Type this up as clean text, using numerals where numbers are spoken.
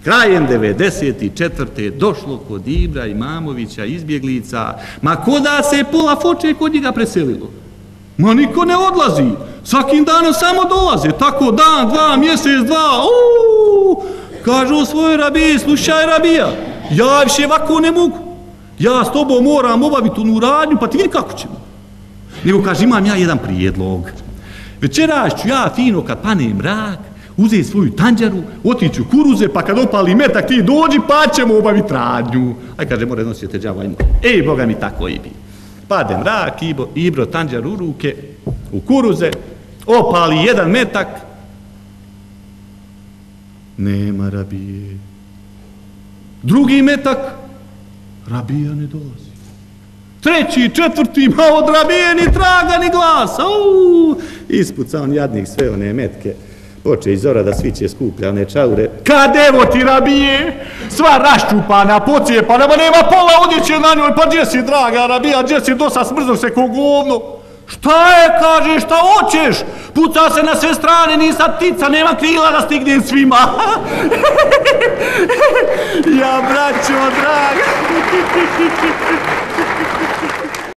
Krajem 94. došlo kod Ibra Imamovića izbjeglica, ma koda se pola Foče kod njega preselilo. Ma niko ne odlazi, svakim danom samo dolaze, tako dan, dva, mjesec, dva, kažu svojoj rabiji, slušaj rabija, ja više ovako ne mogu, ja s tobom moram obaviti onu radnju, pa ti vidi kako ćemo. Nego kaže, imam ja jedan prijedlog, večeras ću ja fino kad pane mrak, uzeti svoju tanđaru, otići u kuruze, pa kad opali metak ti dođi, pa ćemo obaviti radnju. Aj kaže, more nosite džava, ej, Boga mi tako i bi. Pade mrak, Ibro tanđar u ruke, u kuruze, opali jedan metak, nema rabije. Drugi metak, rabija ne dolazi. Treći, četvrti, ma od rabije ni traga ni glasa. Ispuca on jadnik sve one metke. Poče iz ora da sviće skuplja one čaure. Kad evo ti rabije, sva raščupana, pocijepana, ma nema pola odjeće na njoj, pa gdje si draga rabija, gdje si dosta smrzno se ko govno. Šta je, kaže, šta hoćeš? Puca se na sve strane, nisam ptica, nema krila da stignem svima. Ja, braćo, draga.